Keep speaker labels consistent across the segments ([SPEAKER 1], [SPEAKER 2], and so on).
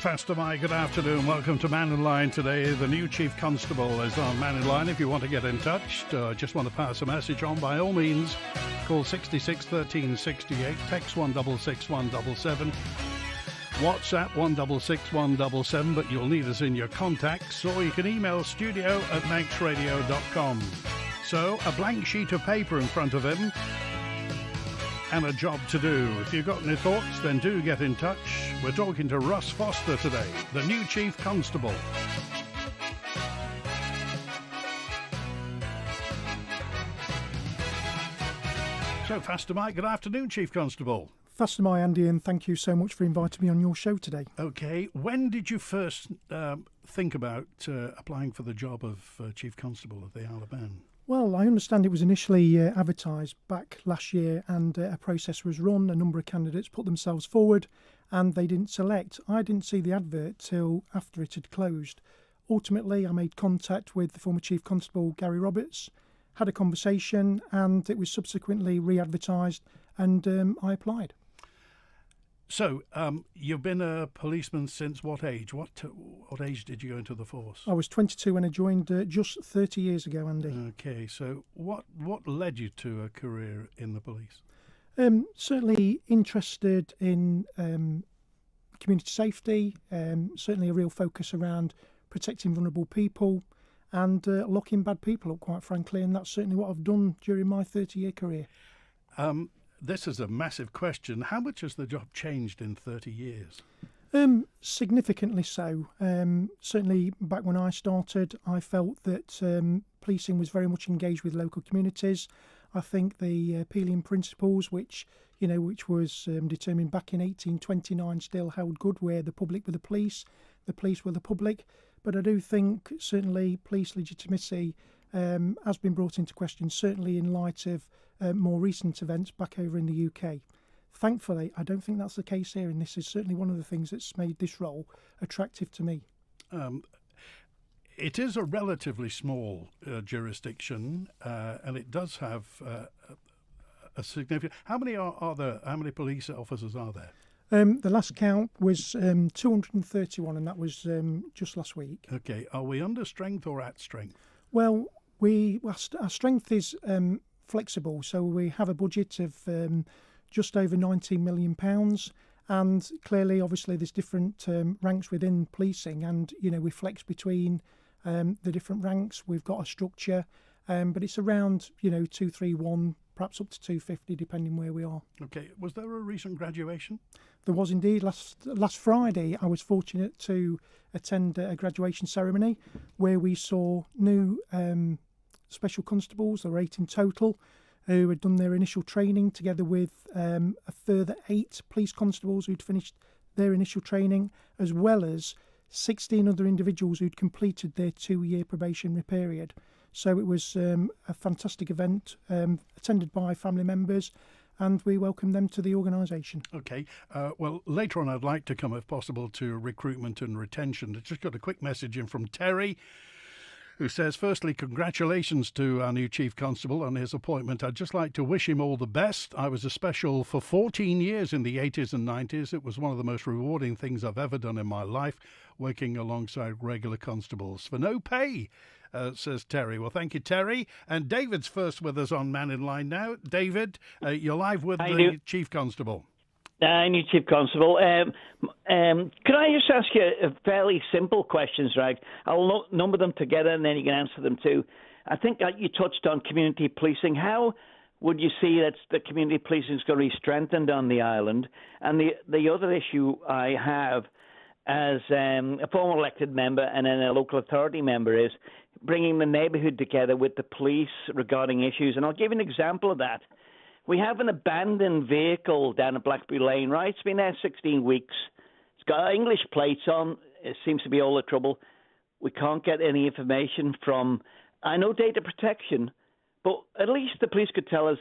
[SPEAKER 1] Faster Mike, good afternoon. Welcome to Mannin Line today. The new Chief Constable is on Mannin Line. If you want to get in touch, just want to pass a message on, by all means, call 66 13 68, text 166 177, WhatsApp 166 177, but you'll need us in your contacts, or you can email studio@manxradio.com. So, a blank sheet of paper in front of him and a job to do. If you've got any thoughts, then do get in touch. We're talking to Russ Foster today, the new Chief Constable. So, Faster Mike, good afternoon, Chief Constable.
[SPEAKER 2] Faster Mike, Andy, and thank you so much for inviting me on your show today.
[SPEAKER 1] Okay, when did you first think about applying for the job of Chief Constable of the Isle of Man?
[SPEAKER 2] Well, I understand it was initially advertised back last year, and a process was run. A number of candidates put themselves forward and they didn't select. I didn't see the advert till after it had closed. Ultimately, I made contact with the former Chief Constable, Gary Roberts, had a conversation, and it was subsequently re-advertised, and I applied.
[SPEAKER 1] So, you've been a policeman since what age? What age did you go into the force?
[SPEAKER 2] I was 22 when I joined just 30 years ago, Andy.
[SPEAKER 1] Okay, so what led you to a career in the police?
[SPEAKER 2] Certainly interested in community safety, certainly a real focus around protecting vulnerable people and locking bad people up, quite frankly, and that's certainly what I've done during my 30-year career.
[SPEAKER 1] This is a massive question. How much has the job changed in 30 years?
[SPEAKER 2] Significantly so. Certainly back when I started, I felt that policing was very much engaged with local communities. I think the Pelian principles, which was determined back in 1829, still held good, where the public were the police were the public. But I do think certainly police legitimacy has been brought into question, certainly in light of more recent events back over in the UK. Thankfully, I don't think that's the case here, and this is certainly one of the things that's made this role attractive to me.
[SPEAKER 1] It is a relatively small jurisdiction, and it does have a significant... How many are there? How many police officers are there?
[SPEAKER 2] The last count was 231, and that was just last week.
[SPEAKER 1] Okay. Are we under strength or at strength?
[SPEAKER 2] Well, our strength is flexible, so we have a budget of just over £19 million, and clearly, obviously, there's different ranks within policing, and we flex between the different ranks. We've got a structure, but it's around 231, perhaps up to 250, depending where we are.
[SPEAKER 1] Okay. Was there a recent graduation?
[SPEAKER 2] There was indeed. Last Friday, I was fortunate to attend a graduation ceremony where we saw new special constables. There were 8 in total who had done their initial training, together with a further 8 police constables who'd finished their initial training, as well as 16 other individuals who'd completed their 2-year probationary period. So it was a fantastic event, attended by family members, and we welcome them to the organisation. Okay.
[SPEAKER 1] Well, later on I'd like to come, if possible, to recruitment and retention. I just got a quick message in from Terry, who says, firstly, congratulations to our new Chief Constable on his appointment. I'd just like to wish him all the best. I was a special for 14 years in the 80s and 90s. It was one of the most rewarding things I've ever done in my life, working alongside regular constables for no pay, says Terry. Well, thank you, Terry. And David's first with us on Man in Line now. David, you're live with the Chief Constable.
[SPEAKER 3] New Chief Constable. Could I just ask you a fairly simple questions, right? I'll number them together and then you can answer them too. I think you touched on community policing. How would you see that the community policing is going to be strengthened on the island? And the other issue I have as a former elected member and then a local authority member is bringing the neighbourhood together with the police regarding issues. And I'll give you an example of that. We have an abandoned vehicle down at Blackberry Lane, right? It's been there 16 weeks. It's got English plates on. It seems to be all the trouble. We can't get any information from, I know data protection, but at least the police could tell us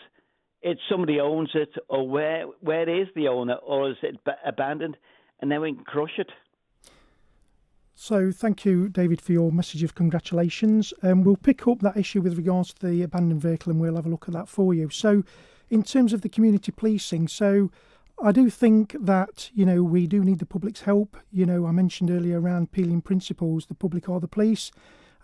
[SPEAKER 3] it's somebody owns it, or where it is the owner, or is it abandoned, and then we can crush it.
[SPEAKER 2] So thank you, David, for your message of congratulations. We'll pick up that issue with regards to the abandoned vehicle, and we'll have a look at that for you. So in terms of the community policing, so I do think that, we do need the public's help. I mentioned earlier around Peeling principles, the public are the police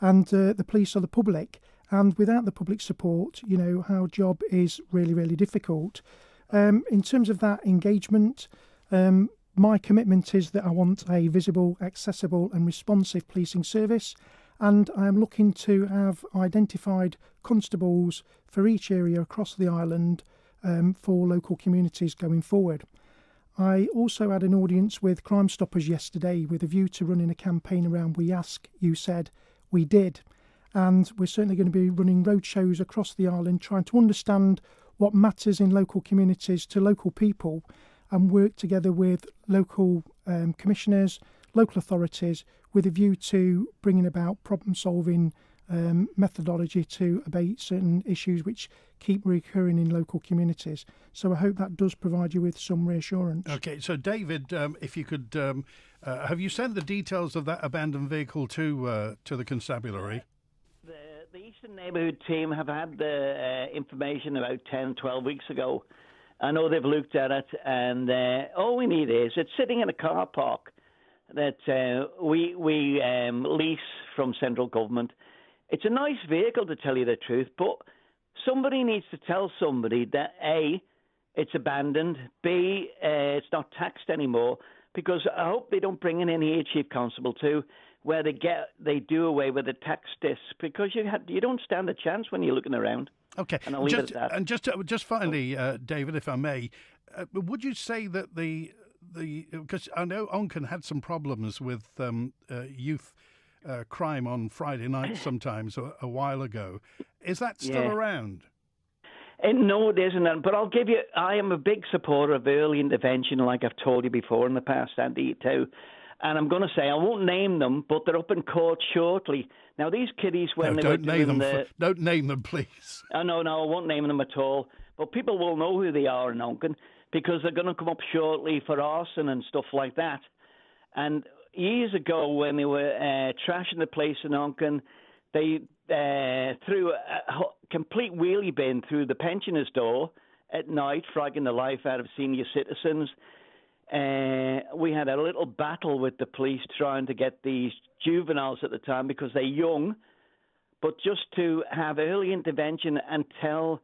[SPEAKER 2] and the police are the public. And without the public support, our job is really, really difficult. In terms of that engagement, my commitment is that I want a visible, accessible and responsive policing service. And I am looking to have identified constables for each area across the island for local communities going forward. I also had an audience with Crime Stoppers yesterday with a view to running a campaign around We Ask, You Said, We Did. And we're certainly going to be running roadshows across the island, trying to understand what matters in local communities to local people and work together with local commissioners, local authorities, with a view to bringing about problem-solving methodology to abate certain issues which keep recurring in local communities. So I hope that does provide you with some reassurance.
[SPEAKER 1] Okay, so David, if you could, have you sent the details of that abandoned vehicle to the constabulary?
[SPEAKER 3] The Eastern Neighbourhood team have had the information about 10, 12 weeks ago. I know they've looked at it, and all we need is it's sitting in a car park that we lease from central government. It's a nice vehicle, to tell you the truth, but somebody needs to tell somebody that A, it's abandoned, B, it's not taxed anymore, because I hope they don't bring in any Chief Constable too, where they do away with the tax disc, because you don't stand a chance when you're looking around.
[SPEAKER 1] Okay,
[SPEAKER 3] and I'll leave it at that.
[SPEAKER 1] And just finally, David, if I may, would you say that because I know Onken had some problems with youth crime on Friday night sometimes a while ago. Is that still around?
[SPEAKER 3] No, it isn't. But I am a big supporter of early intervention, like I've told you before in the past, Andy, too. And I'm going to say, I won't name them, but they're up in court shortly. Now, these kiddies, when they were doing
[SPEAKER 1] don't name them, please.
[SPEAKER 3] No, I won't name them at all. But people will know who they are in Onken, because they're going to come up shortly for arson and stuff like that. And years ago, when they were trashing the place in Onken, they threw a complete wheelie bin through the pensioners' door at night, fragging the life out of senior citizens. We had a little battle with the police trying to get these juveniles at the time, because they're young, but just to have early intervention and tell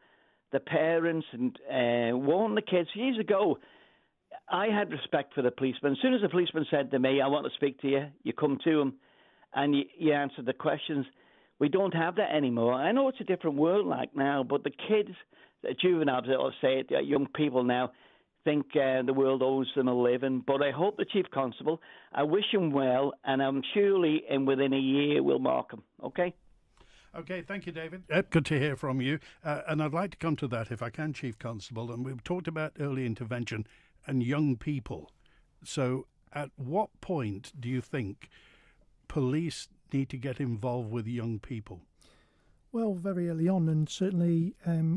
[SPEAKER 3] the parents and warn the kids. Years ago, I had respect for the policeman. As soon as the policeman said to me, I want to speak to you, you come to him and you answer the questions. We don't have that anymore. I know it's a different world like now, but the kids, the juveniles, I'll say it, young people now, think the world owes them a living. But I hope the Chief Constable, I wish him well, and I'm surely within a year we'll mark him. Okay?
[SPEAKER 1] Okay, thank you, David. Good to hear from you. And I'd like to come to that, if I can, Chief Constable. And we've talked about early intervention and young people. So at what point do you think police need to get involved with young people?
[SPEAKER 2] Well, very early on, and certainly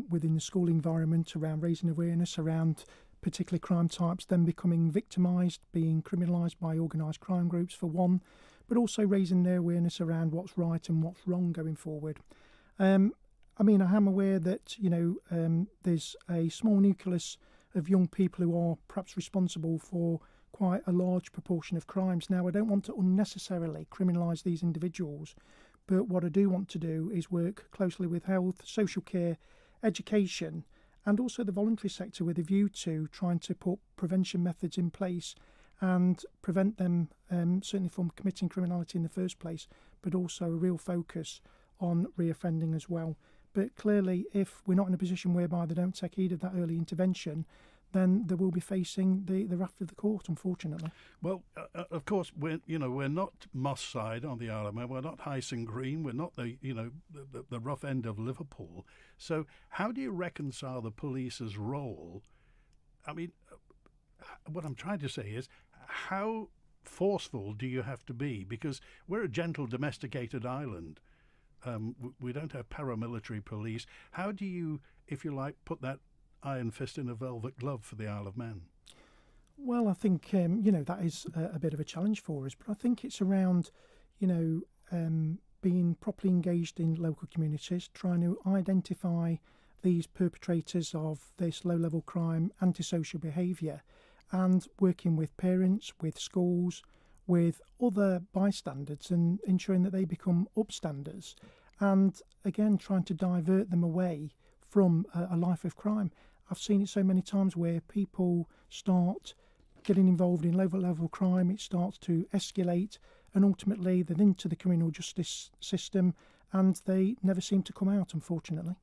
[SPEAKER 2] within the school environment, around raising awareness around particular crime types, then becoming victimised, being criminalised by organised crime groups for one, but also raising their awareness around what's right and what's wrong going forward. I am aware that, there's a small nucleus of young people who are perhaps responsible for quite a large proportion of crimes. Now, I don't want to unnecessarily criminalise these individuals, but what I do want to do is work closely with health, social care, education, and also the voluntary sector with a view to trying to put prevention methods in place and prevent them certainly from committing criminality in the first place, but also a real focus on reoffending as well. But clearly, if we're not in a position whereby they don't take heed of that early intervention, then they will be facing the wrath of the court, unfortunately.
[SPEAKER 1] Well, of course, we're not Moss Side on the Isle of Man. We're not Hysing Green. We're not the rough end of Liverpool. So how do you reconcile the police's role? I mean, what I'm trying to say is, how forceful do you have to be? Because we're a gentle, domesticated island. We don't have paramilitary police. How do you, if you like, put that iron fist in a velvet glove for the Isle of Man?
[SPEAKER 2] Well, I think, that is a bit of a challenge for us, but I think it's around, being properly engaged in local communities, trying to identify these perpetrators of this low-level crime, antisocial behaviour, and working with parents, with schools, with other bystanders, and ensuring that they become upstanders, and again trying to divert them away from a life of crime. I've seen it so many times where people start getting involved in lower level crime, it starts to escalate, and ultimately they're into the criminal justice system and they never seem to come out, unfortunately.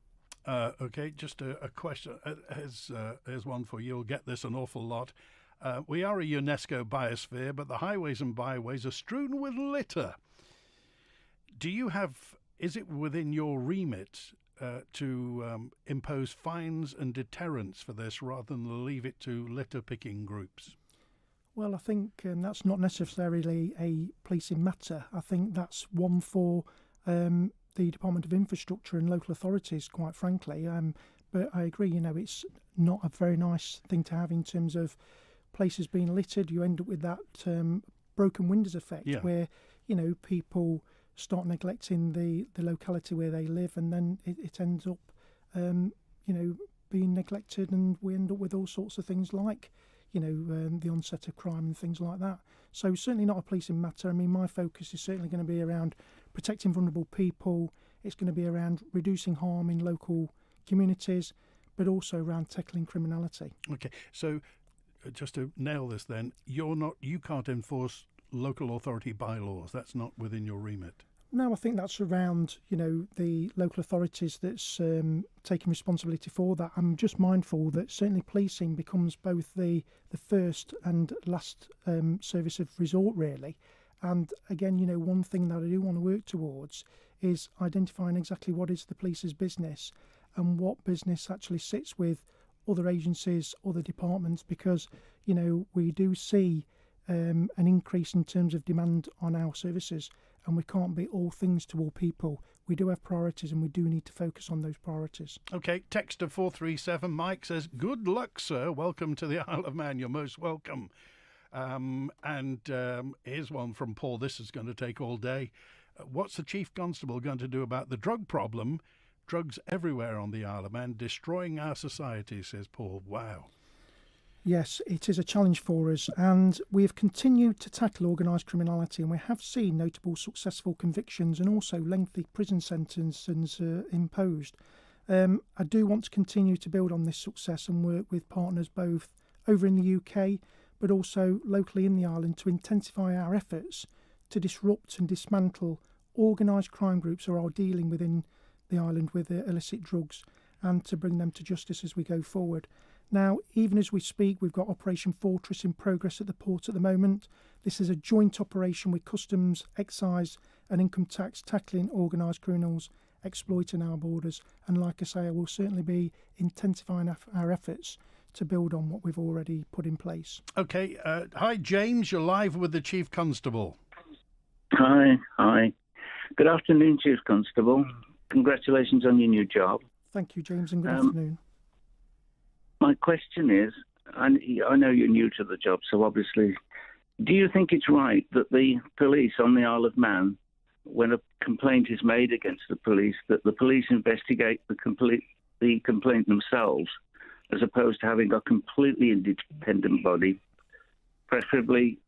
[SPEAKER 1] Okay, just a question. Here's one for you. You'll get this an awful lot. We are a UNESCO biosphere, but the highways and byways are strewn with litter. Is it within your remit to impose fines and deterrents for this rather than leave it to litter-picking groups?
[SPEAKER 2] Well, I think that's not necessarily a policing matter. I think that's one for the Department of Infrastructure and local authorities, quite frankly. But I agree, it's not a very nice thing to have in terms of places being littered. You end up with that broken windows effect, where, people start neglecting the locality where they live, and then it ends up, being neglected, and we end up with all sorts of things like the onset of crime and things like that. So certainly not a policing matter. I mean, my focus is certainly going to be around protecting vulnerable people. It's going to be around reducing harm in local communities, but also around tackling criminality.
[SPEAKER 1] Okay, so just to nail this then, you can't enforce local authority bylaws. That's not within your remit.
[SPEAKER 2] No, I think that's around, the local authorities that's taking responsibility for that. I'm just mindful that certainly policing becomes both the first and last service of resort, really. And again, one thing that I do want to work towards is identifying exactly what is the police's business and what business actually sits with other agencies, other departments, because, we do see an increase in terms of demand on our services, and we can't be all things to all people. We do have priorities, and we do need to focus on those priorities.
[SPEAKER 1] Okay, text of 437, Mike says, "Good luck, sir. Welcome to the Isle of Man. You're most welcome." Here's one from Paul. This is going to take all day. What's the Chief Constable going to do about the drug problem? Drugs everywhere on the Isle of Man, destroying our society, says Paul. Wow.
[SPEAKER 2] Yes, it is a challenge for us, and we have continued to tackle organised criminality, and we have seen notable successful convictions and also lengthy prison sentences imposed. I do want to continue to build on this success and work with partners both over in the UK but also locally in the island to intensify our efforts to disrupt and dismantle organised crime groups who are dealing within the island with illicit drugs, and to bring them to justice as we go forward. Now, even as we speak, we've got Operation Fortress in progress at the port at the moment. This is a joint operation with Customs, Excise and Income Tax, tackling organised criminals exploiting our borders. And like I say, I will certainly be intensifying our efforts to build on what we've already put in place.
[SPEAKER 1] Okay, hi James, you're live with the Chief Constable.
[SPEAKER 4] Hi. Good afternoon, Chief Constable. Congratulations on your new job.
[SPEAKER 2] Thank you, James, and good afternoon.
[SPEAKER 4] My question is, I know you're new to the job, so obviously, do you think it's right that the police on the Isle of Man, when a complaint is made against the police, that the police investigate the complaint themselves, as opposed to having a completely independent body, preferably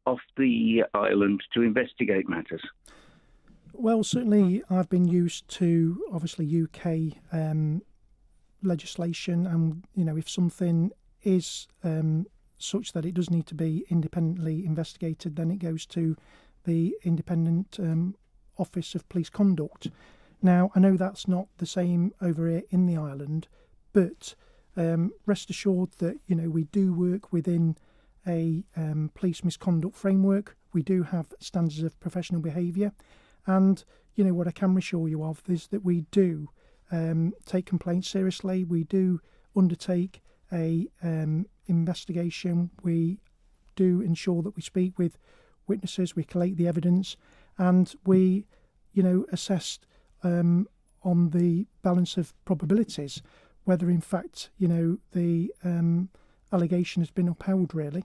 [SPEAKER 4] off the island, to investigate matters?
[SPEAKER 2] Well, certainly I've been used to, obviously, UK legislation, and, if something is such that it does need to be independently investigated, then it goes to the Independent Office of Police Conduct. Now, I know that's not the same over here in the island, but rest assured that, we do work within a police misconduct framework. We do have standards of professional behaviour, and, what I can reassure you of is that we do take complaints seriously. We do undertake a investigation. We do ensure that we speak with witnesses, we collate the evidence, and we, assess on the balance of probabilities whether in fact, the allegation has been upheld, really.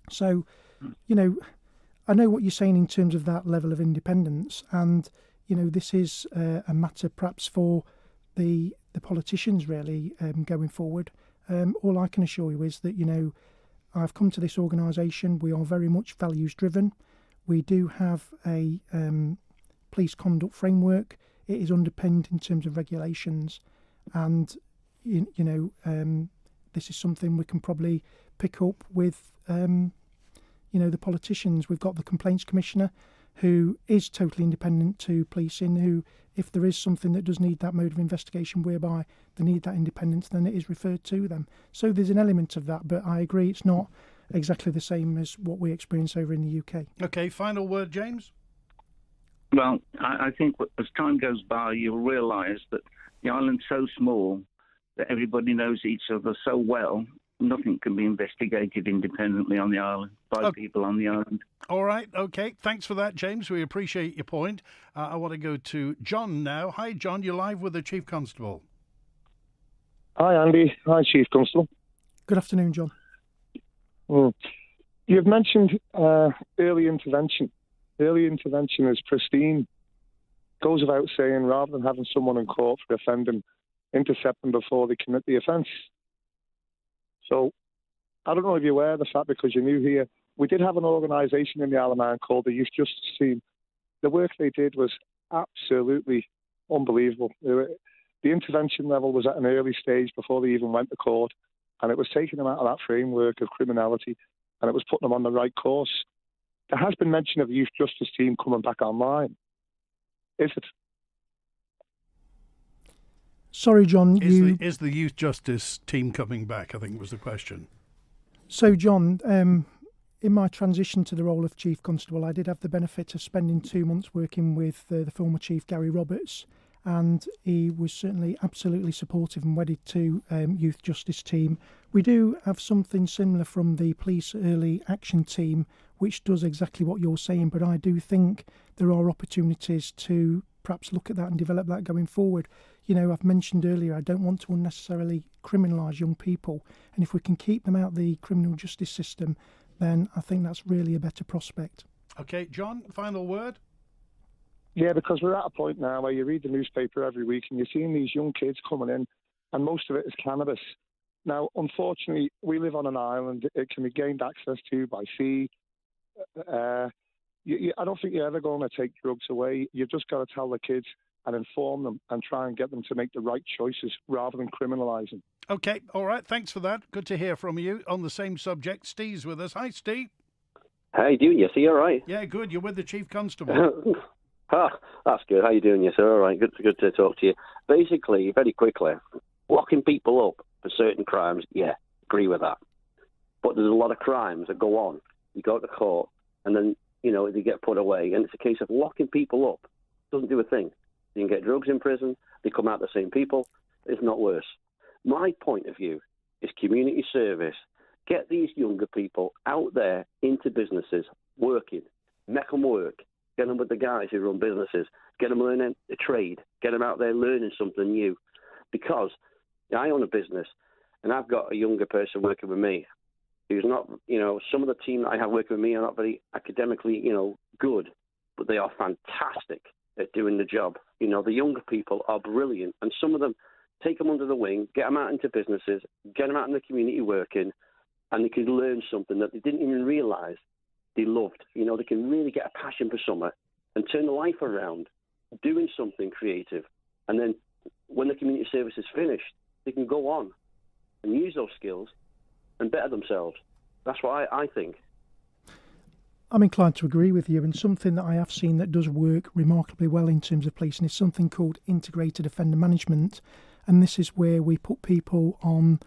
[SPEAKER 2] So, I know what you're saying in terms of that level of independence, and, this is a matter perhaps for the politicians, really, going forward. All I can assure you is that, I've come to this organisation. We are very much values driven. We do have a police conduct framework. It is underpinned in terms of regulations, and this is something we can probably pick up with the politicians. We've got the complaints commissioner, who is totally independent to policing, who, if there is something that does need that mode of investigation whereby they need that independence, then it is referred to them. So there's an element of that, but I agree it's not exactly the same as what we experience over in the UK.
[SPEAKER 1] Okay, final word, James?
[SPEAKER 4] Well, I think as time goes by, you'll realise that the island's so small that everybody knows each other so well, nothing can be investigated independently on the island by people on the island.
[SPEAKER 1] All right, okay. Thanks for that, James. We appreciate your point. I want to go to John now. Hi, John. You're live with the Chief Constable.
[SPEAKER 5] Hi, Andy. Hi, Chief Constable.
[SPEAKER 2] Good afternoon, John.
[SPEAKER 5] You've mentioned early intervention. Early intervention is pristine. Goes without saying, rather than having someone in court for offending, intercept them before they commit the offence. So, I don't know if you're aware of the fact, because you're new here, we did have an organisation in the Isle of Man called the Youth Justice Team. The work they did was absolutely unbelievable. The intervention level was at an early stage before they even went to court, and it was taking them out of that framework of criminality, and it was putting them on the right course. There has been mention of the Youth Justice Team coming back online. Is it?
[SPEAKER 2] Sorry, John.
[SPEAKER 1] Is the Youth Justice Team coming back, I think was the question.
[SPEAKER 2] So, John, in my transition to the role of Chief Constable, I did have the benefit of spending 2 months working with the former Chief Gary Roberts, and he was certainly absolutely supportive and wedded to Youth Justice Team. We do have something similar from the Police Early Action Team, which does exactly what you're saying, but I do think there are opportunities to perhaps look at that and develop that going forward. I've mentioned earlier, I don't want to unnecessarily criminalise young people, and if we can keep them out of the criminal justice system, then I think that's really a better prospect.
[SPEAKER 1] Okay, John, final word?
[SPEAKER 5] Yeah, because we're at a point now where you read the newspaper every week and you're seeing these young kids coming in, and most of it is cannabis. Now, unfortunately, we live on an island. It can be gained access to by sea. I don't think you're ever going to take drugs away. You've just got to tell the kids and inform them and try and get them to make the right choices rather than criminalising.
[SPEAKER 1] Okay, all right, thanks for that. Good to hear from you. On the same subject, Steve's with us. Hi, Steve.
[SPEAKER 6] How you doing, yes? Are you all right?
[SPEAKER 1] Yeah, good. You're with the Chief Constable.
[SPEAKER 6] That's good. How you doing, yes? All right, good to talk to you. Basically, very quickly, locking people up for certain crimes, yeah, agree with that. But there's a lot of crimes that go on. You go to court, and then, they get put away, and it's a case of locking people up. Doesn't do a thing. You can get drugs in prison, they come out the same people, it's not worse. My point of view is community service. Get these younger people out there into businesses, working, make them work, get them with the guys who run businesses, get them learning a trade, get them out there learning something new. Because I own a business, and I've got a younger person working with me who's not, some of the team that I have working with me are not very academically, good, but they are fantastic at doing the job. The younger people are brilliant, and some of them take them under the wing, get them out into businesses, get them out in the community working, and they can learn something that they didn't even realise they loved. They can really get a passion for something and turn the life around, doing something creative. And then when the community service is finished, they can go on and use those skills and better themselves. That's what I think.
[SPEAKER 2] I'm inclined to agree with you, and something that I have seen that does work remarkably well in terms of policing is something called integrated offender management, and this is where we put people on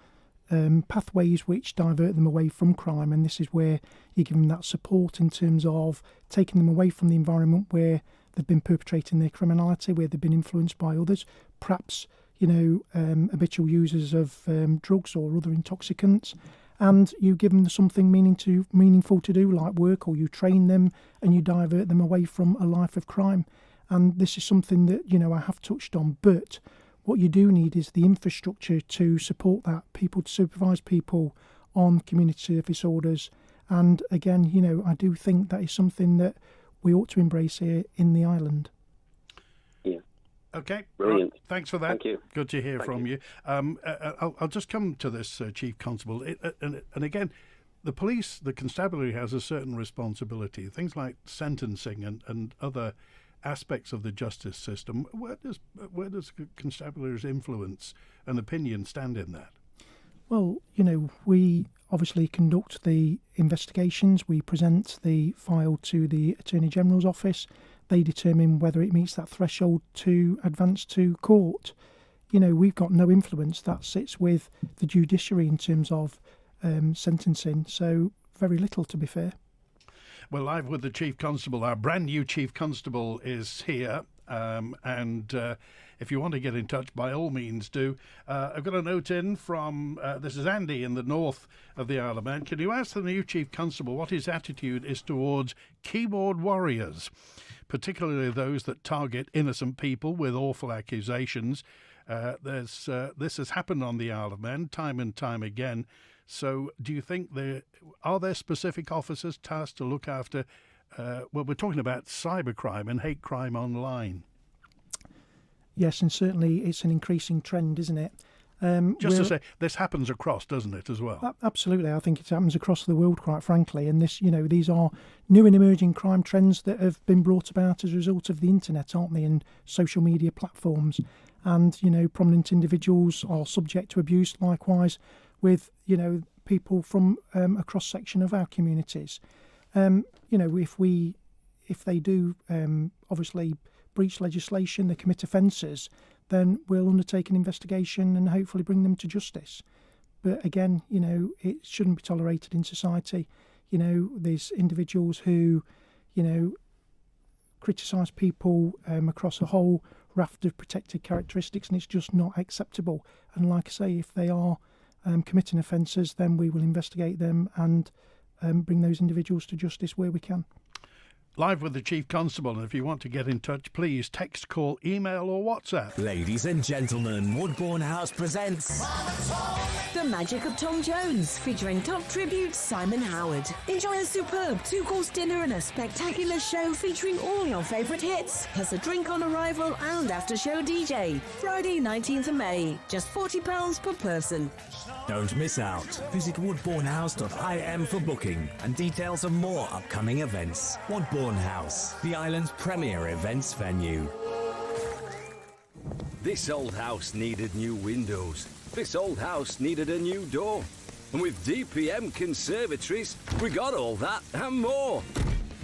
[SPEAKER 2] pathways which divert them away from crime, and this is where you give them that support in terms of taking them away from the environment where they've been perpetrating their criminality, where they've been influenced by others, perhaps habitual users of drugs or other intoxicants, and you give them something meaningful to do, like work, or you train them and you divert them away from a life of crime. And this is something that I have touched on, but what you do need is the infrastructure to support that, people to supervise people on community service orders. And again, I do think that is something that we ought to embrace here in the island.
[SPEAKER 6] Yeah.
[SPEAKER 1] Okay.
[SPEAKER 6] Brilliant.
[SPEAKER 1] Right. Thanks for that.
[SPEAKER 6] Thank you.
[SPEAKER 1] Good to hear from you. I'll just come to this, Chief Constable. And again, the police, the constabulary has a certain responsibility. Things like sentencing and other aspects of the justice system. Where does constabulary's influence and opinion stand in that?
[SPEAKER 2] Well, we obviously conduct the investigations. We present the file to the Attorney General's office. They determine whether it meets that threshold to advance to court. We've got no influence. That sits with the judiciary in terms of sentencing. So very little, to be fair.
[SPEAKER 1] We're live with the Chief Constable. Our brand new Chief Constable is here. And if you want to get in touch, by all means do. I've got a note in from, this is Andy in the north of the Isle of Man. Can you ask the new Chief Constable what his attitude is towards keyboard warriors, particularly those that target innocent people with awful accusations? This has happened on the Isle of Man time and time again. So do you think are there specific officers tasked to look after, we're talking about cybercrime and hate crime online?
[SPEAKER 2] Yes, and certainly it's an increasing trend, isn't it?
[SPEAKER 1] Just to say, this happens across, doesn't it, as well?
[SPEAKER 2] Absolutely. I think it happens across the world, quite frankly. And these are new and emerging crime trends that have been brought about as a result of the internet, aren't they, and social media platforms. And, prominent individuals are subject to abuse, likewise, with, people from a cross-section of our communities. If they do, obviously, breach legislation, they commit offences, then we'll undertake an investigation and hopefully bring them to justice. But again, it shouldn't be tolerated in society. There's individuals who, criticise people across a whole raft of protected characteristics, and it's just not acceptable. And like I say, if they are committing offences, then we will investigate them and bring those individuals to justice where we can.
[SPEAKER 1] Live with the Chief Constable, and if you want to get in touch, please text, call, email or WhatsApp.
[SPEAKER 7] Ladies and gentlemen, Woodbourne House presents
[SPEAKER 8] The Magic of Tom Jones, featuring top tribute Simon Howard. Enjoy a superb two-course dinner and a spectacular show featuring all your favourite hits, plus a drink on arrival and after-show DJ. Friday, 19th of May, just £40 per person.
[SPEAKER 7] Don't miss out. Visit woodbournehouse.im for booking and details of more upcoming events. Woodbourne House, the island's premier events venue.
[SPEAKER 9] This old house needed new windows. This old house needed a new door. And with DPM Conservatories, we got all that and more.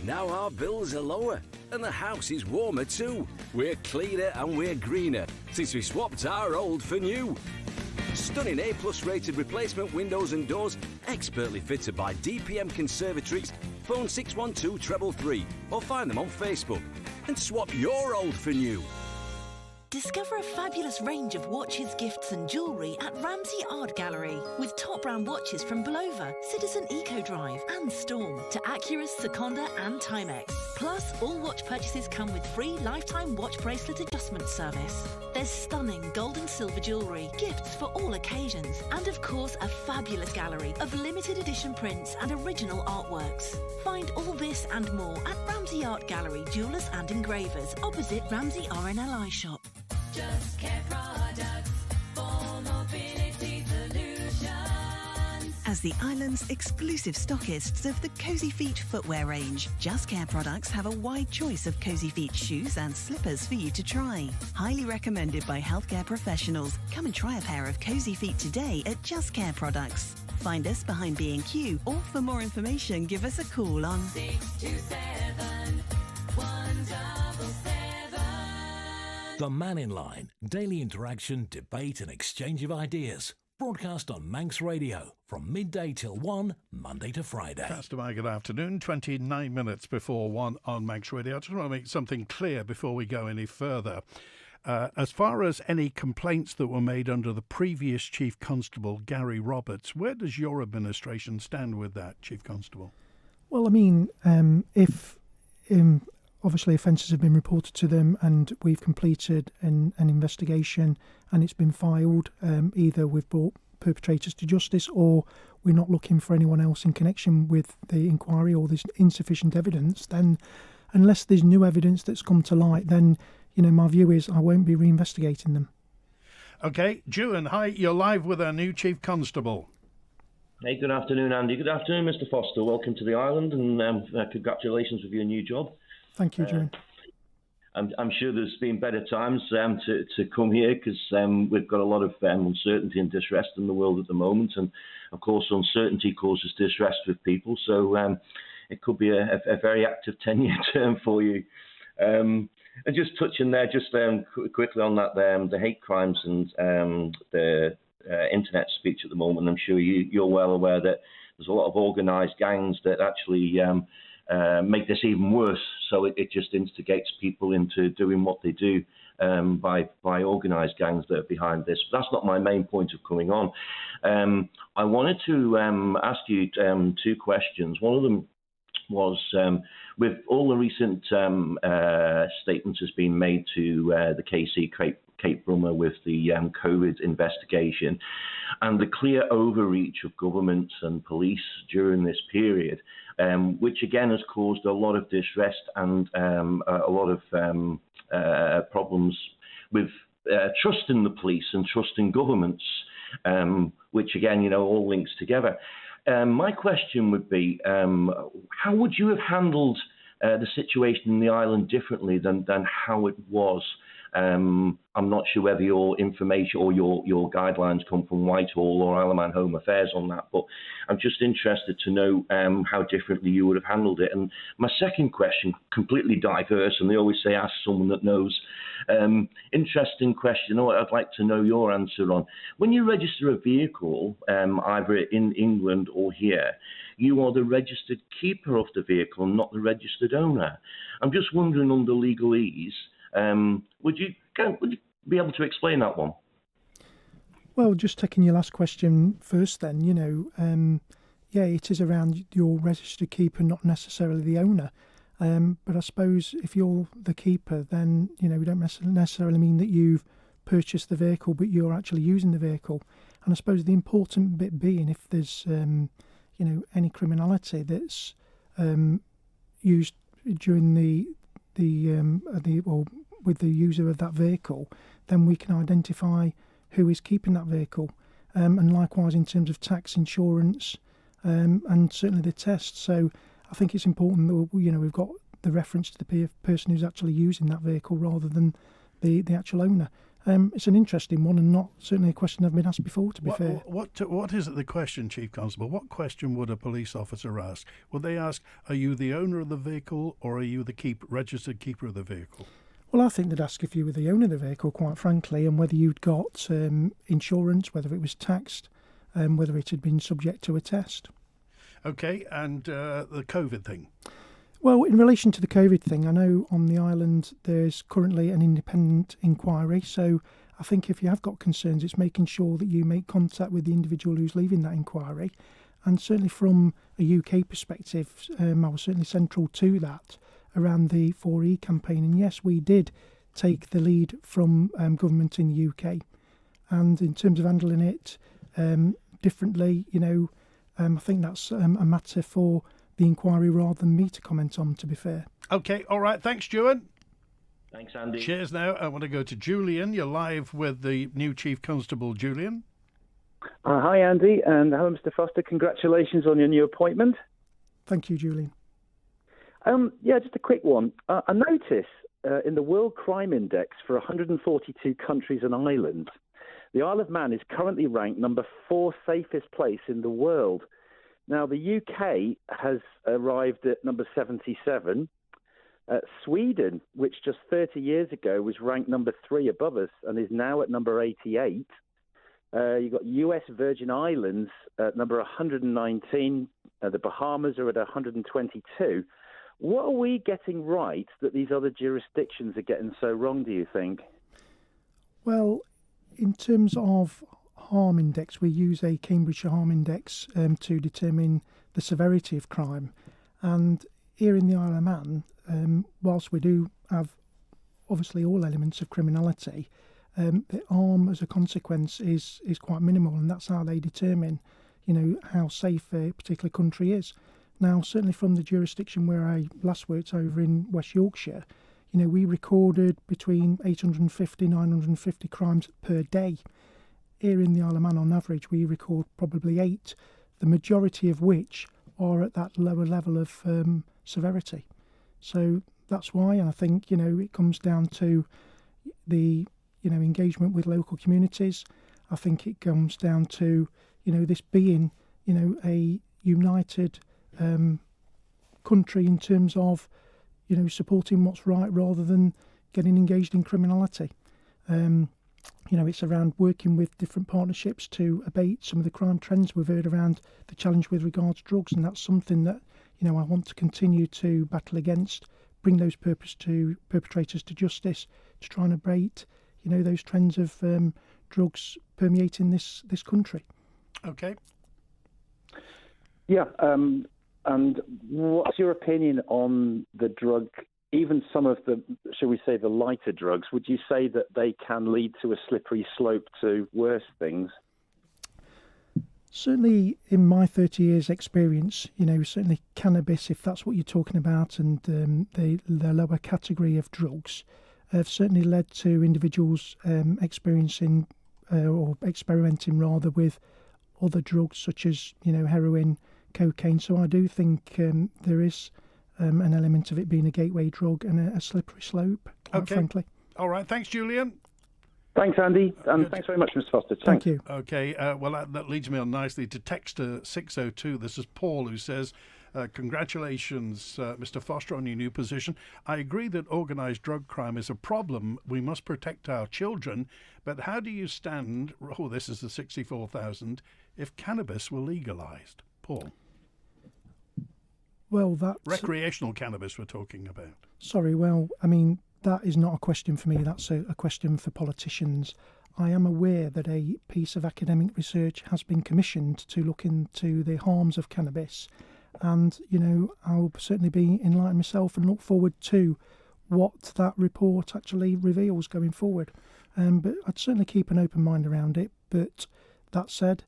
[SPEAKER 9] Now our bills are lower and the house is warmer too. We're cleaner and we're greener since we swapped our old for new. Stunning A+ rated replacement windows and doors, expertly fitted by DPM Conservatories. Phone 612 333 or find them on Facebook and swap your old for new.
[SPEAKER 10] Discover a fabulous range of watches, gifts and jewellery at Ramsey Art Gallery with top brand watches from Bulova, Citizen Eco Drive and Storm to Acura, Seconda and Timex. Plus, all watch purchases come with free lifetime watch bracelet adjustment service. There's stunning gold and silver jewellery, gifts for all occasions, and of course a fabulous gallery of limited edition prints and original artworks. Find all this and more at Ramsey Art Gallery, Jewellers and Engravers, opposite Ramsey RNLI shop.
[SPEAKER 11] Just Care Products for mobility solutions.
[SPEAKER 12] As the island's exclusive stockists of the Cozy Feet footwear range, Just Care Products have a wide choice of Cozy Feet shoes and slippers for you to try. Highly recommended by healthcare professionals. Come and try a pair of Cozy Feet today at Just Care Products. Find us behind B&Q, or for more information, give us a call on
[SPEAKER 11] 627 177.
[SPEAKER 13] The Mannin Line, daily interaction, debate and exchange of ideas. Broadcast on Manx Radio from midday till 1, Monday to Friday.
[SPEAKER 1] Pastor, good afternoon. 29 minutes before 1 on Manx Radio. I just want to make something clear before we go any further. As far as any complaints that were made under the previous Chief Constable, Gary Roberts, where does your administration stand with that, Chief Constable?
[SPEAKER 2] Well, I mean, if obviously offences have been reported to them and we've completed an investigation and it's been filed, either we've brought perpetrators to justice or we're not looking for anyone else in connection with the inquiry or there's insufficient evidence, then unless there's new evidence that's come to light, then, my view is I won't be reinvestigating them.
[SPEAKER 1] OK, Juan, hi, you're live with our new Chief Constable.
[SPEAKER 14] Hey, good afternoon, Andy. Good afternoon, Mr. Foster. Welcome to the island, and congratulations with your new job.
[SPEAKER 2] Thank you, Julian.
[SPEAKER 14] I'm sure there's been better times to come here because we've got a lot of uncertainty and distress in the world at the moment, and of course, uncertainty causes distress with people. So it could be a very active 10-year term for you. And just touching there, just quickly on that, the hate crimes and the internet speech at the moment. I'm sure you're well aware that there's a lot of organised gangs that actually make this even worse. So it just instigates people into doing what they do by organised gangs that are behind this. But that's not my main point of coming on. I wanted to ask you two questions. One of them was with all the recent statements has been made to the KC Kate Brummer with the COVID investigation and the clear overreach of governments and police during this period, which again has caused a lot of distress and a lot of problems with trust in the police and trust in governments, which again, all links together. My question would be, how would you have handled the situation in the island differently than how it was? I'm not sure whether your information or your guidelines come from Whitehall or Isle of Man Home Affairs on that, but I'm just interested to know how differently you would have handled it. And my second question, completely diverse, and they always say ask someone that knows. Interesting question. I'd like to know your answer on. When you register a vehicle, either in England or here, you are the registered keeper of the vehicle, not the registered owner. I'm just wondering under legalese, would you be able to explain that one?
[SPEAKER 2] Well, just taking your last question first then, it is around your registered keeper, not necessarily the owner. But I suppose if you're the keeper, then, we don't necessarily mean that you've purchased the vehicle, but you're actually using the vehicle. And I suppose the important bit being if there's, any criminality that's used during or with the user of that vehicle, then we can identify who is keeping that vehicle. And likewise in terms of tax, insurance, and certainly the test. So I think it's important that we've got the reference to the person who's actually using that vehicle rather than the actual owner. It's an interesting one and not certainly a question I've been asked before, to be fair.
[SPEAKER 1] What is the question, Chief Constable? What question would a police officer ask? Would they ask, are you the owner of the vehicle or are you the registered keeper of the vehicle?
[SPEAKER 2] Well, I think they'd ask if you were the owner of the vehicle, quite frankly, and whether you'd got insurance, whether it was taxed, whether it had been subject to a test.
[SPEAKER 1] OK, and the COVID thing?
[SPEAKER 2] Well, in relation to the COVID thing, I know on the island there's currently an independent inquiry. So I think if you have got concerns, it's making sure that you make contact with the individual who's leading that inquiry. And certainly from a UK perspective, I was certainly central to that around the 4E campaign. And yes, we did take the lead from government in the UK. And in terms of handling it differently, I think that's a matter for the inquiry rather than me to comment on, to be fair.
[SPEAKER 1] OK, all right. Thanks, Stuart.
[SPEAKER 14] Thanks, Andy.
[SPEAKER 1] Cheers now. I want to go to Julian. You're live with the new Chief Constable, Julian.
[SPEAKER 15] Hi, Andy, and hello, Mr. Foster. Congratulations on your new appointment.
[SPEAKER 2] Thank you, Julian.
[SPEAKER 15] Just a quick one. I notice in the World Crime Index for 142 countries and islands, the Isle of Man is currently ranked number 4 safest place in the world. Now, the UK has arrived at number 77. Sweden, which just 30 years ago was ranked number 3 above us and is now at number 88. You've got US Virgin Islands at number 119. The Bahamas are at 122. What are we getting right that these other jurisdictions are getting so wrong, do you think?
[SPEAKER 2] Well, in terms of harm index, we use a Cambridgeshire harm index to determine the severity of crime. And here in the Isle of Man, whilst we do have obviously all elements of criminality, the harm as a consequence is quite minimal, and that's how they determine, how safe a particular country is. Now, certainly from the jurisdiction where I last worked over in West Yorkshire, we recorded between 850, 950 crimes per day. Here in the Isle of Man, on average, we record probably 8 the majority of which are at that lower level of severity. So that's why, and I think, it comes down to the, engagement with local communities. I think it comes down to, this being, a united country in terms of, supporting what's right rather than getting engaged in criminality. It's around working with different partnerships to abate some of the crime trends we've heard around the challenge with regards to drugs, and that's something that, I want to continue to battle against, bring those perpetrators to justice, to try and abate, those trends of drugs permeating this country.
[SPEAKER 1] Okay.
[SPEAKER 15] Yeah, and what's your opinion on the drug, even some of the, shall we say, the lighter drugs? Would you say that they can lead to a slippery slope to worse things?
[SPEAKER 2] Certainly in my 30 years experience, certainly cannabis, if that's what you're talking about, and the lower category of drugs, have certainly led to individuals experiencing or experimenting rather with other drugs such as, heroin, cocaine. So I do think there is an element of it being a gateway drug and a slippery slope, quite frankly.
[SPEAKER 1] All right. Thanks, Julian.
[SPEAKER 15] Thanks, Andy, and thanks very much, Mr. Foster.
[SPEAKER 2] Thank you.
[SPEAKER 1] Okay, well, that leads me on nicely to Texter 602. This is Paul, who says, congratulations, Mr. Foster, on your new position. I agree that organised drug crime is a problem. We must protect our children. But how do you stand, this is the 64,000, if cannabis were legalised? Paul.
[SPEAKER 2] Well, that's...
[SPEAKER 1] Recreational cannabis we're talking about.
[SPEAKER 2] Sorry, well, that is not a question for me. That's a question for politicians. I am aware that a piece of academic research has been commissioned to look into the harms of cannabis. And, I'll certainly be enlightened myself and look forward to what that report actually reveals going forward. But I'd certainly keep an open mind around it. But that said,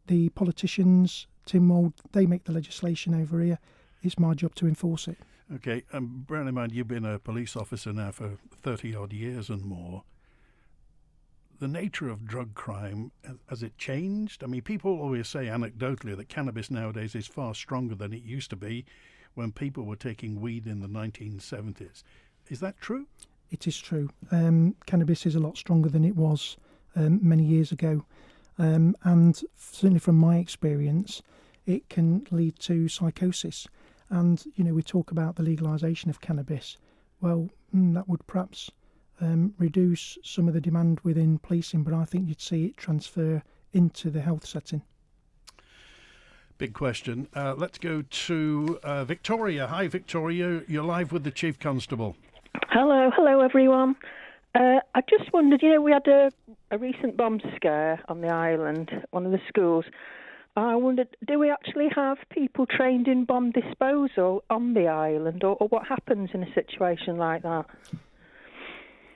[SPEAKER 2] the politicians, Tim Mould, they make the legislation over here. It's my job to enforce it.
[SPEAKER 1] Okay, bearing in mind you've been a police officer now for 30-odd years and more, the nature of drug crime, has it changed? People always say anecdotally that cannabis nowadays is far stronger than it used to be when people were taking weed in the 1970s. Is that true?
[SPEAKER 2] It is true. Cannabis is a lot stronger than it was many years ago. And certainly from my experience, it can lead to psychosis. And, we talk about the legalisation of cannabis. Well, that would perhaps reduce some of the demand within policing, but I think you'd see it transfer into the health setting.
[SPEAKER 1] Big question. Let's go to Victoria. Hi, Victoria. You're live with the Chief Constable.
[SPEAKER 16] Hello everyone. I just wondered, we had a recent bomb scare on the island, one of the schools. I wondered, do we actually have people trained in bomb disposal on the island, or what happens in a situation like that?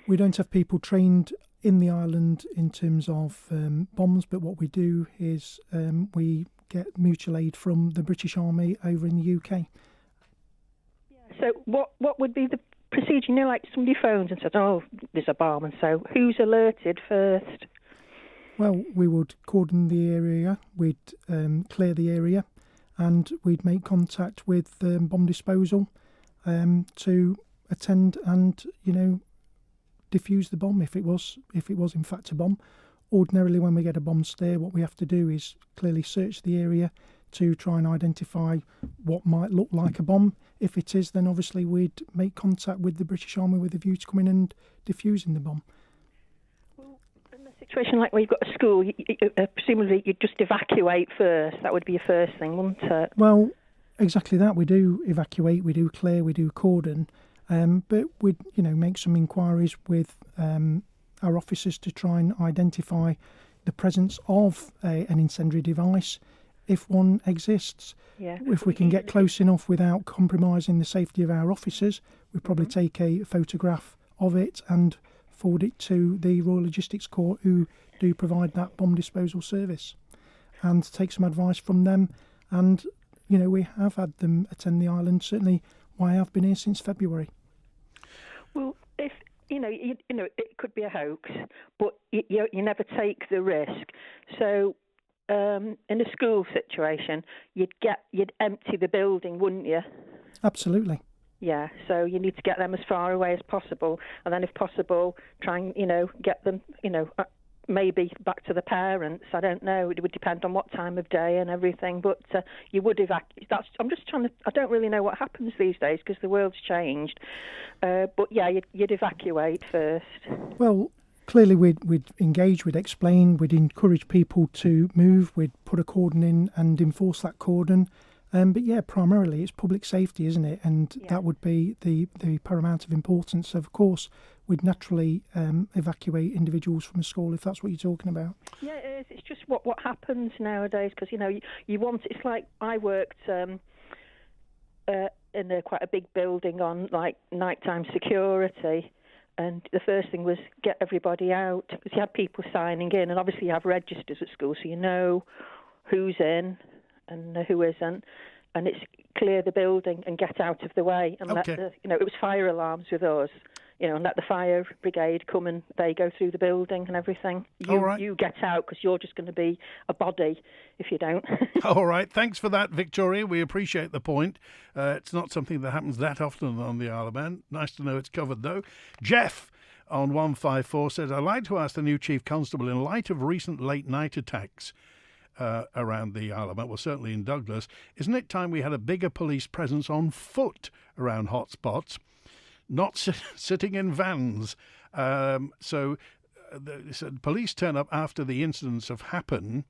[SPEAKER 2] We don't have people trained in the island in terms of bombs, but what we do is we get mutual aid from the British Army over in the UK.
[SPEAKER 16] So what would be the procedure? Like somebody phones and says, oh, there's a bomb, and so who's alerted first?
[SPEAKER 2] Well, we would cordon the area, we'd clear the area, and we'd make contact with bomb disposal to attend and, defuse the bomb if it was in fact a bomb. Ordinarily, when we get a bomb scare, what we have to do is clearly search the area to try and identify what might look like a bomb. If it is, then obviously we'd make contact with the British Army with a view to coming and defusing the bomb.
[SPEAKER 16] Situation like where you've got a school, presumably you'd just evacuate first. That would be your first thing, wouldn't it?
[SPEAKER 2] Well, exactly that. We do evacuate, we do clear, we do cordon, but we'd make some inquiries with our officers to try and identify the presence of an incendiary device, if one exists.
[SPEAKER 16] Yeah.
[SPEAKER 2] If we can get close enough without compromising the safety of our officers, we'd probably take a photograph of it and forward it to the Royal Logistics Corps, who do provide that bomb disposal service, and take some advice from them. And we have had them attend the island, certainly why I have been here since February.
[SPEAKER 16] Well, if it could be a hoax, but you never take the risk. So in a school situation, you'd empty the building, wouldn't you?
[SPEAKER 2] Absolutely.
[SPEAKER 16] Yeah, so you need to get them as far away as possible, and then if possible, try and, get them, maybe back to the parents. I don't know. It would depend on what time of day and everything, but you would evacuate. I'm just trying to. I don't really know what happens these days because the world's changed. But yeah, you'd evacuate first.
[SPEAKER 2] Well, clearly we'd engage, we'd explain, we'd encourage people to move, we'd put a cordon in and enforce that cordon. But yeah, primarily it's public safety, isn't it? And that would be the paramount of importance. So of course, we'd naturally evacuate individuals from a school if that's what you're talking about.
[SPEAKER 16] Yeah, it is. It's just what happens nowadays because, you want... It's like I worked in quite a big building on, like, nighttime security, and the first thing was get everybody out because you had people signing in, and obviously you have registers at school so you know who's in and who isn't, and it's clear the building and get out of the way and let the, it was fire alarms with us, and let the fire brigade come and they go through the building and everything. You get out because you're just going to be a body if you don't.
[SPEAKER 1] All right, thanks for that, Victoria. We appreciate the point. It's not something that happens that often on the Isle of Man. Nice to know it's covered, though. Jeff on 154 says, I'd like to ask the new Chief Constable, in light of recent late-night attacks around the Isle of Man, well, certainly in Douglas, isn't it time we had a bigger police presence on foot around hotspots, not sitting in vans? So police turn up after the incidents have happened,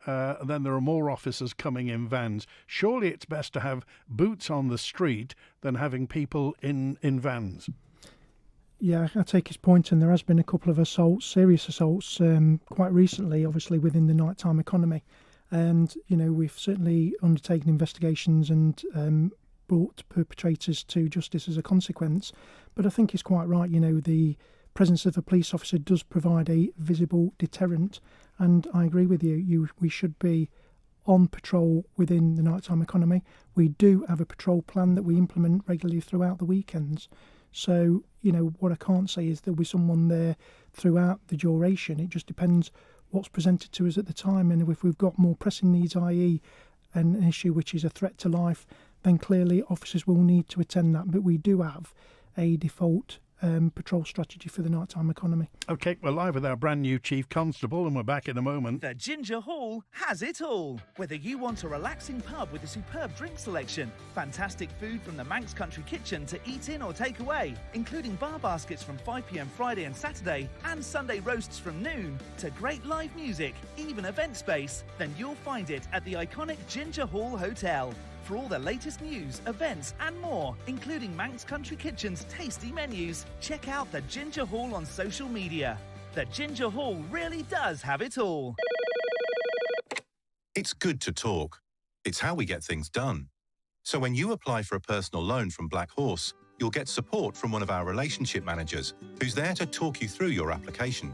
[SPEAKER 1] then there are more officers coming in vans. Surely it's best to have boots on the street than having people in vans.
[SPEAKER 2] Yeah, I take his point, and there has been a couple of assaults, serious assaults, quite recently, obviously within the nighttime economy. And, we've certainly undertaken investigations and brought perpetrators to justice as a consequence. But I think he's quite right, the presence of a police officer does provide a visible deterrent. And I agree with you, we should be on patrol within the nighttime economy. We do have a patrol plan that we implement regularly throughout the weekends. So, what I can't say is there'll be someone there throughout the duration. It just depends what's presented to us at the time. And if we've got more pressing needs, i.e. an issue which is a threat to life, then clearly officers will need to attend that. But we do have a default patrol strategy for the nighttime economy.
[SPEAKER 1] OK, we're live with our brand new Chief Constable and we're back in a moment.
[SPEAKER 17] The Ginger Hall has it all. Whether you want a relaxing pub with a superb drink selection, fantastic food from the Manx Country Kitchen to eat in or take away, including bar baskets from 5 p.m. Friday and Saturday and Sunday roasts from noon, to great live music, even event space, then you'll find it at the iconic Ginger Hall Hotel. For all the latest news, events and more, including Manx Country Kitchen's tasty menus, check out the Ginger Hall on social media. The Ginger Hall really does have it all.
[SPEAKER 18] It's good to talk. It's how we get things done. So when you apply for a personal loan from Black Horse, you'll get support from one of our relationship managers who's there to talk you through your application.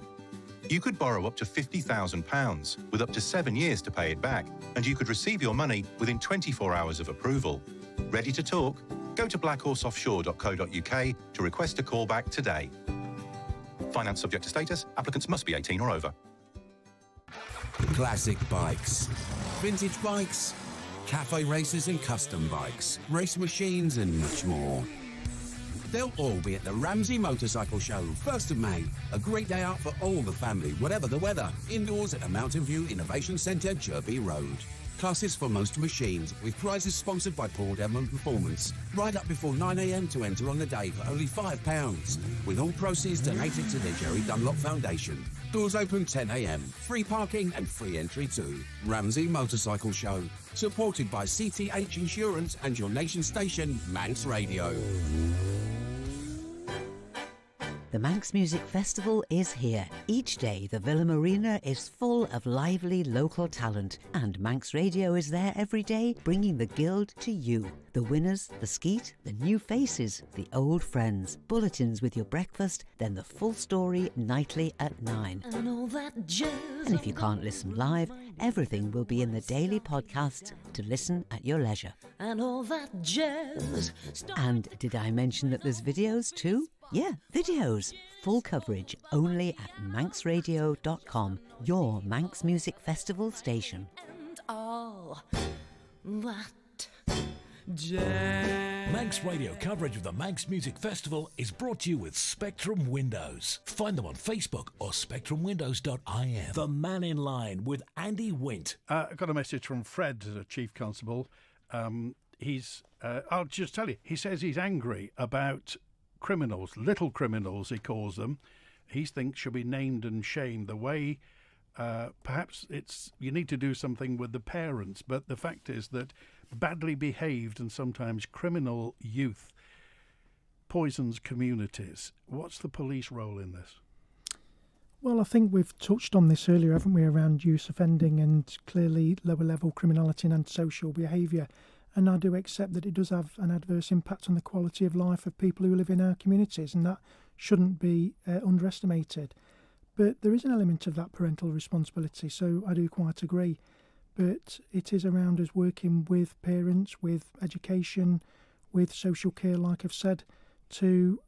[SPEAKER 18] You could borrow up to £50,000 with up to 7 years to pay it back, and you could receive your money within 24 hours of approval. Ready to talk? Go to blackhorseoffshore.co.uk to request a call back today. Finance subject to status. Applicants must be 18 or over.
[SPEAKER 19] Classic bikes, vintage bikes, cafe races and custom bikes, race machines and much more. They'll all be at the Ramsey Motorcycle Show, 1st of May. A great day out for all the family, whatever the weather. Indoors at the Mountain View Innovation Centre, Jerby Road. Classes for most machines, with prizes sponsored by Paul Devlin Performance. Right up before 9 a.m. to enter on the day for only £5, with all proceeds donated to the Jerry Dunlop Foundation. Doors open 10 a.m. Free parking and free entry too. Ramsey Motorcycle Show, supported by CTH Insurance and your nation station, Manx Radio.
[SPEAKER 20] The Manx Music Festival is here. Each day, the Villa Marina is full of lively local talent, and Manx Radio is there every day, bringing the Guild to you. The winners, the skeet, the new faces, the old friends, bulletins with your breakfast, then the full story nightly at 9. And if you can't listen live, everything will be in the daily podcasts to listen at your leisure.
[SPEAKER 11] And all that jazz.
[SPEAKER 20] And did I mention that there's videos too? Yeah, videos. Full coverage only at manxradio.com. your Manx Music Festival station.
[SPEAKER 11] All that
[SPEAKER 13] Manx Radio coverage of the Manx Music Festival is brought to you with Spectrum Windows. Find them on Facebook or spectrumwindows.im. The Mannin Line with Andy Wint.
[SPEAKER 1] I got a message from Fred, the Chief Constable. I'll just tell you, he says he's angry about criminals, little criminals he calls them. He thinks should be named and shamed. The way perhaps you need to do something with the parents, but the fact is that badly behaved and sometimes criminal youth poisons communities. What's the police role in this?
[SPEAKER 2] Well, I think we've touched on this earlier, haven't we, around youth offending and clearly lower level criminality and antisocial behaviour. And I do accept that it does have an adverse impact on the quality of life of people who live in our communities, and that shouldn't be underestimated. But there is an element of that parental responsibility, so I do quite agree. But it is around us working with parents, with education, with social care, like I've said, to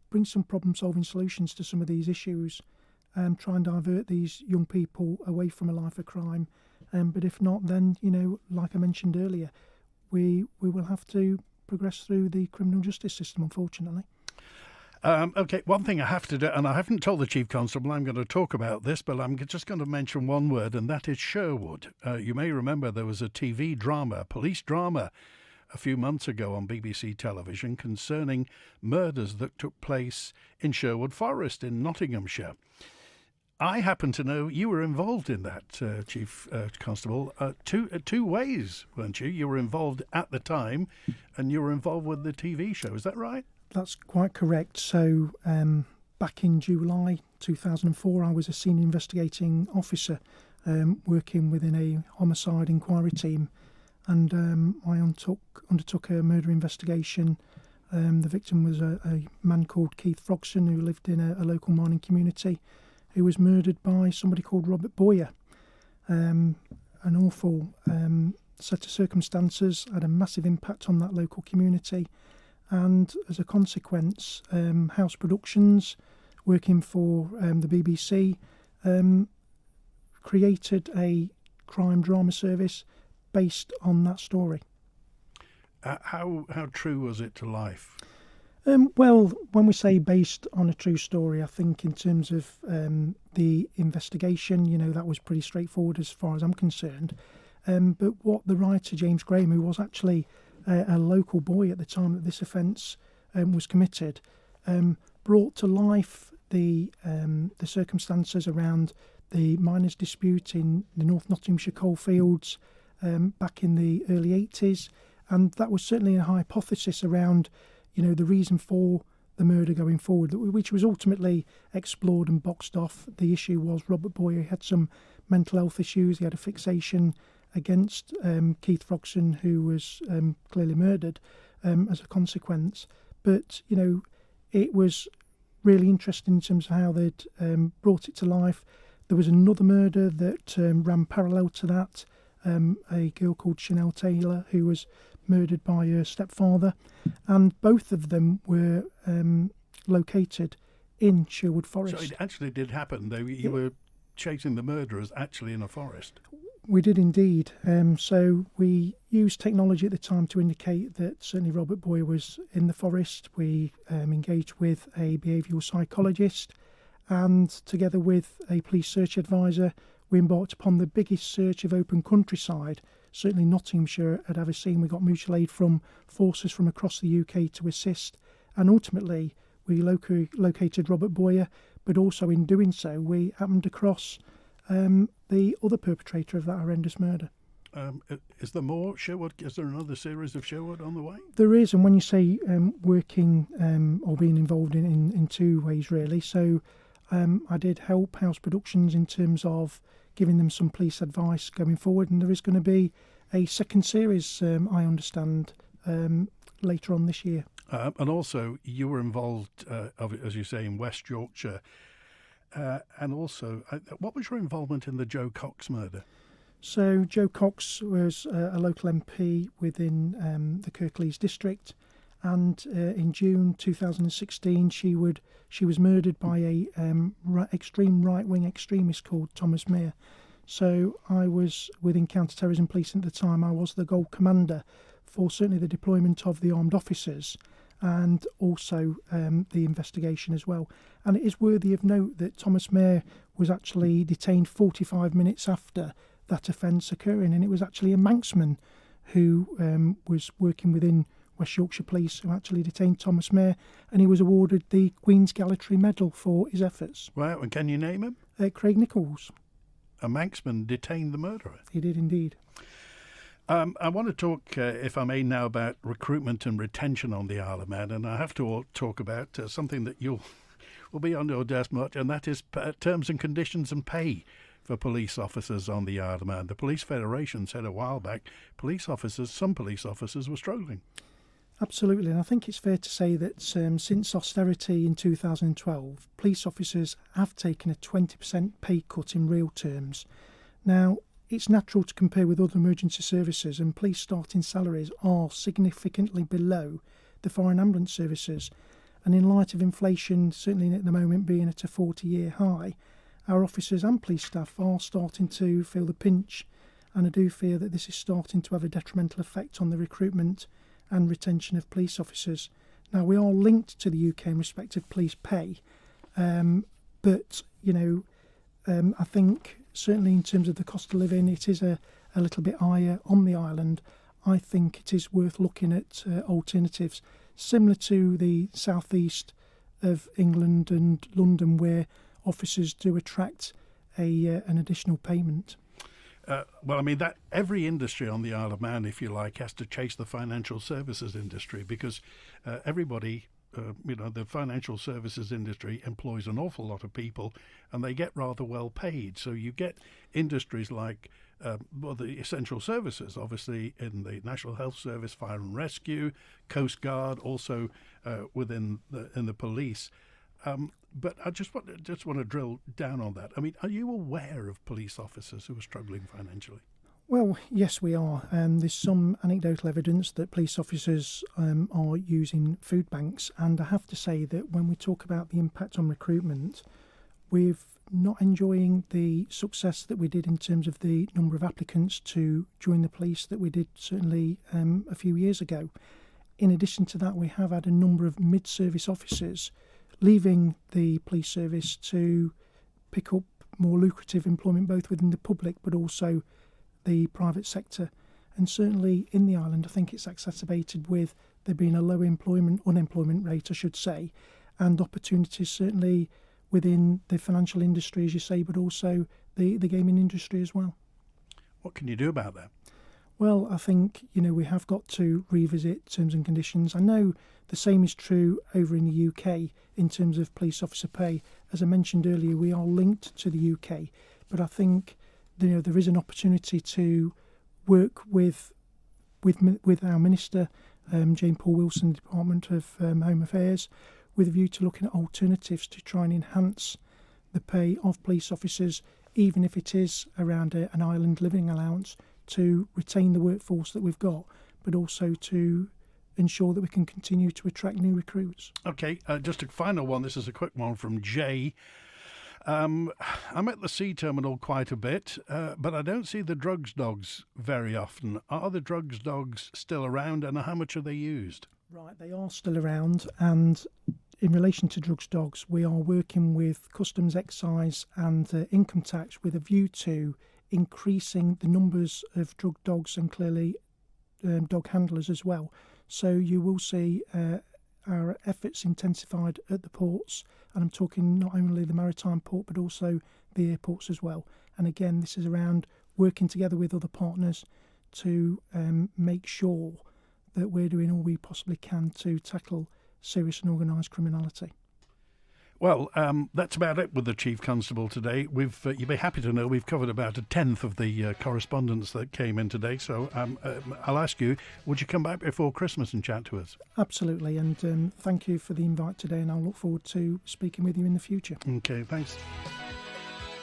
[SPEAKER 2] bring some problem-solving solutions to some of these issues and try and divert these young people away from a life of crime. But if not, then, like I mentioned earlier, we will have to progress through the criminal justice system, unfortunately.
[SPEAKER 1] OK, one thing I have to do, and I haven't told the Chief Constable I'm going to talk about this, but I'm just going to mention one word, and that is Sherwood. You may remember there was a TV drama, police drama, a few months ago on BBC television concerning murders that took place in Sherwood Forest in Nottinghamshire. I happen to know you were involved in that, Chief Constable, two ways, weren't you? You were involved at the time, and you were involved with the TV show. Is that right?
[SPEAKER 2] That's quite correct. So back in July 2004, I was a senior investigating officer working within a homicide inquiry team, and I undertook a murder investigation. The victim was a man called Keith Frogson, who lived in a local mining community, who was murdered by somebody called Robert Boyer. An awful set of circumstances had a massive impact on that local community. And as a consequence, House Productions, working for the BBC, created a crime drama service based on that story.
[SPEAKER 1] How true was it to life?
[SPEAKER 2] Well, when we say based on a true story, I think in terms of the investigation, that was pretty straightforward as far as I'm concerned. But what the writer, James Graham, who was actually a local boy at the time that this offence was committed, brought to life the circumstances around the miners' dispute in the North Nottinghamshire coalfields back in the early 80s, and that was certainly a hypothesis around the reason for the murder going forward, which was ultimately explored and boxed off. The issue was Robert Boyer had some mental health issues. He had a fixation against Keith Frogson, who was clearly murdered as a consequence. But, it was really interesting in terms of how they'd brought it to life. There was another murder that ran parallel to that, a girl called Chanel Taylor, who was murdered by her stepfather, and both of them were located in Sherwood Forest.
[SPEAKER 1] So it actually did happen, though. You were chasing the murderers actually in a forest.
[SPEAKER 2] We did indeed. So we used technology at the time to indicate that certainly Robert Boyer was in the forest. We engaged with a behavioural psychologist, and together with a police search advisor, we embarked upon the biggest search of open countryside certainly Nottinghamshire had ever seen. We got mutual aid from forces from across the UK to assist, and ultimately we located Robert Boyer, but also in doing so we happened across the other perpetrator of that horrendous murder.
[SPEAKER 1] Is there more Sherwood? Is there another series of Sherwood on the way?
[SPEAKER 2] There is, and when you say working or being involved in two ways really, so I did help House Productions in terms of giving them some police advice going forward, and there is going to be a second series, I understand, later on this year.
[SPEAKER 1] And also you were involved, as you say, in West Yorkshire, and also what was your involvement in the Joe Cox murder?
[SPEAKER 2] So Joe Cox was a local MP within the Kirklees district, and in June 2016 she was murdered by a extreme right-wing extremist called Thomas Meyer. So I was within counter-terrorism policing at the time. I was the Gold Commander for certainly the deployment of the armed officers and also the investigation as well. And it is worthy of note that Thomas Meyer was actually detained 45 minutes after that offence occurring, and it was actually a Manxman who was working within West Yorkshire Police who actually detained Thomas Meyer, and he was awarded the Queen's Gallantry Medal for his efforts.
[SPEAKER 1] Wow, and can you name him?
[SPEAKER 2] Craig Nichols.
[SPEAKER 1] A Manxman detained the murderer.
[SPEAKER 2] He did indeed.
[SPEAKER 1] I want to talk, if I may, now about recruitment and retention on the Isle of Man, and I have to talk about something that will be on your desk much, and that is terms and conditions and pay for police officers on the Isle of Man. The Police Federation said a while back some police officers were struggling.
[SPEAKER 2] Absolutely, and I think it's fair to say that since austerity in 2012, police officers have taken a 20% pay cut in real terms. Now, it's natural to compare with other emergency services, and police starting salaries are significantly below the fire and ambulance services. And in light of inflation, certainly at the moment being at a 40-year high, our officers and police staff are starting to feel the pinch, and I do fear that this is starting to have a detrimental effect on the recruitment and retention of police officers. Now, we are linked to the UK in respect of police pay, but, I think certainly in terms of the cost of living, it is a little bit higher on the island. I think it is worth looking at alternatives, similar to the southeast of England and London, where officers do attract an additional payment.
[SPEAKER 1] Well, I mean, that every industry on the Isle of Man, if you like, has to chase the financial services industry, because everybody, the financial services industry employs an awful lot of people, and they get rather well paid. So you get industries like the essential services, obviously in the National Health Service, Fire and Rescue, Coast Guard, also in the police. But I just want to drill down on that. I mean, are you aware of police officers who are struggling financially?
[SPEAKER 2] Well, yes, we are. There's some anecdotal evidence that police officers are using food banks, and I have to say that when we talk about the impact on recruitment, we're not enjoying the success that we did in terms of the number of applicants to join the police that we did certainly a few years ago. In addition to that, we have had a number of mid-service officers leaving the police service to pick up more lucrative employment both within the public but also the private sector. And certainly in the island, I think it's exacerbated with there being a low unemployment rate, I should say, and opportunities certainly within the financial industry, as you say, but also the gaming industry as well.
[SPEAKER 1] What can you do about that?
[SPEAKER 2] Well, I think, we have got to revisit terms and conditions. I know the same is true over in the UK in terms of police officer pay. As I mentioned earlier, we are linked to the UK, but I think there is an opportunity to work with our Minister, Jane Paul Wilson, Department of Home Affairs, with a view to looking at alternatives to try and enhance the pay of police officers, even if it is around an island living allowance, to retain the workforce that we've got, but also to ensure that we can continue to attract new recruits.
[SPEAKER 1] Okay, just a final one. This is a quick one from Jay. I'm at the sea terminal quite a bit, but I don't see the drugs dogs very often. Are the drugs dogs still around, and how much are they used?
[SPEAKER 2] Right, they are still around, and in relation to drugs dogs, we are working with Customs, Excise and Income Tax with a view to increasing the numbers of drug dogs and clearly dog handlers as well. So you will see our efforts intensified at the ports, and I'm talking not only the maritime port but also the airports as well. And again, this is around working together with other partners to make sure that we're doing all we possibly can to tackle serious and organised criminality.
[SPEAKER 1] Well, that's about it with the Chief Constable today. You'll be happy to know we've covered about a tenth of the correspondence that came in today. So I'll ask you, would you come back before Christmas and chat to us?
[SPEAKER 2] Absolutely, and thank you for the invite today, and I'll look forward to speaking with you in the future.
[SPEAKER 1] Okay, thanks.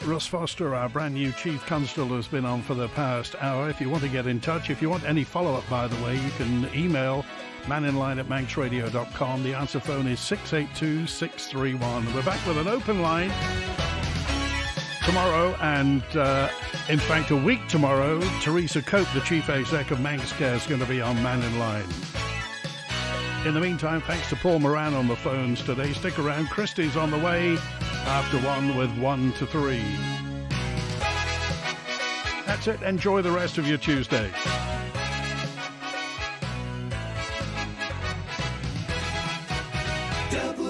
[SPEAKER 1] Russ Foster, our brand new Chief Constable, has been on for the past hour. If you want to get in touch, if you want any follow-up, by the way, you can email manninline@manxradio.com. The answer phone is 682-631. We're back with an open line tomorrow, and in fact a week tomorrow. Teresa Cope, the Chief Exec of Manx Care, is going to be on Mannin Line. In the meantime, thanks to Paul Moran on the phones today. Stick around. Christie's on the way after 1 with 1 to 3. That's it. Enjoy the rest of your Tuesday.
[SPEAKER 21] Double